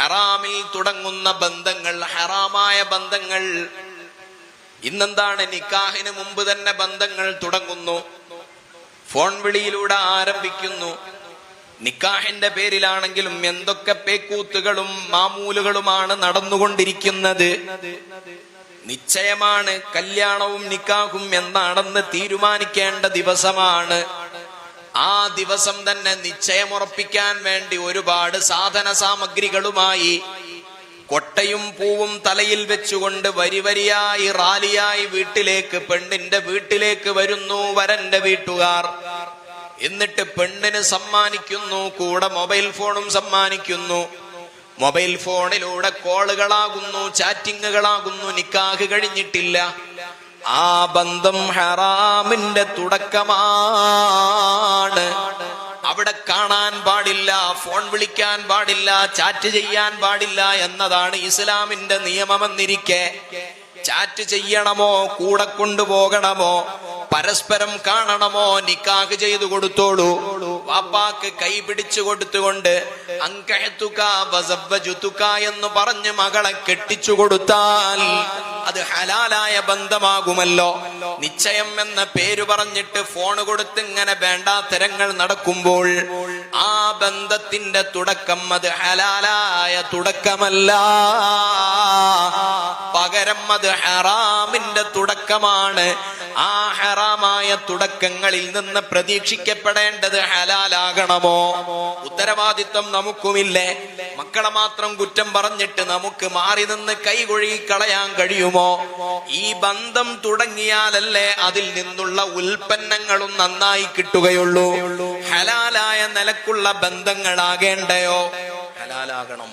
ഹറാമിൽ തുടങ്ങുന്ന ബന്ധങ്ങൾ, ഹറാമായ ബന്ധങ്ങൾ. ഇന്നെന്താണ്? നിക്കാഹിന് മുമ്പ് തന്നെ ബന്ധങ്ങൾ തുടങ്ങുന്നു, ഫോൺ വിളിയിലൂടെ ആരംഭിക്കുന്നു. നിക്കാഹിന്റെ പേരിലാണെങ്കിലും എന്തൊക്കെ പേക്കൂത്തുകളും മാമൂലുകളുമാണ് നടന്നുകൊണ്ടിരിക്കുന്നത്. നിശ്ചയമാണ്, കല്യാണവും നിക്കാഹും എന്നാണെന്ന് തീരുമാനിക്കേണ്ട ദിവസമാണ്. ആ ദിവസം തന്നെ നിശ്ചയമുറപ്പിക്കാൻ വേണ്ടി ഒരുപാട് സാധന സാമഗ്രികളുമായി കൊട്ടയും പൂവും തലയിൽ വെച്ചുകൊണ്ട് വരിവരിയായി റാലിയായി വീട്ടിലേക്ക്, പെണ്ണിന്റെ വീട്ടിലേക്ക് വരുന്നു വരന്റെ വീട്ടുകാർ. എന്നിട്ട് പെണ്ണിന് സമ്മാനിക്കുന്നു, കൂടെ മൊബൈൽ ഫോണും സമ്മാനിക്കുന്നു. മൊബൈൽ ഫോണിലൂടെ കോളുകളാകുന്നു, ചാറ്റിങ്ങുകളാകുന്നു. നിക്കാഹ് കഴിഞ്ഞിട്ടില്ല. ആ ബന്ധം ഹറാമിന്റെ തുടക്കമാണ്. അവിടെ കാണാൻ പാടില്ല, ഫോൺ വിളിക്കാൻ പാടില്ല, ചാറ്റ് ചെയ്യാൻ പാടില്ല എന്നതാണ് ഇസ്ലാമിന്റെ നിയമമെന്നിരിക്കെ ചാറ്റ് ചെയ്യണമോ, കൂടെ കൊണ്ടുപോകണമോ, പരസ്പരം കാണണമോ? നിക്കാഹ് ചെയ്തു കൊടുത്തോളൂ. വാപ്പാക്ക് കൈ പിടിച്ചു കൊടുത്തുകൊണ്ട് അൻകഹതുക വസവ്വജതുക എന്ന് പറഞ്ഞ് മകളെ കെട്ടിച്ചു കൊടുത്താൽ അത് ഹലാലായ ബന്ധമാകുമല്ലോ. നിശ്ചയം എന്ന പേര് പറഞ്ഞിട്ട് ഫോണ് കൊടുത്ത് ഇങ്ങനെ വേണ്ടാത്തരങ്ങൾ നടക്കുമ്പോൾ ആ ബന്ധത്തിന്റെ തുടക്കം അത് ഹലാലായ തുടക്കമല്ല, പകരം അത് ഹറാമിന്റെ തുടക്കമാണ്. ആ ഹറാമായ തുടക്കങ്ങളിൽ നിന്ന് പ്രതീക്ഷിക്കപ്പെടേണ്ടത് ഹലാലാകണമോ? ഉത്തരവാദിത്വം നമുക്കുമില്ലേ? മക്കളെ മാത്രം കുറ്റം പറഞ്ഞിട്ട് നമുക്ക് മാറി നിന്ന് കൈകൊഴുകി കളയാൻ കഴിയുമോ? ഈ ബന്ധം തുടങ്ങിയാലല്ലേ അതിൽ നിന്നുള്ള ഉൽപ്പന്നങ്ങളും നന്നായി കിട്ടുകയുള്ളൂ. ഹലാലായ നിലക്കുള്ള ബന്ധങ്ങളാകേണ്ടയോ? ഹലാലാകണം.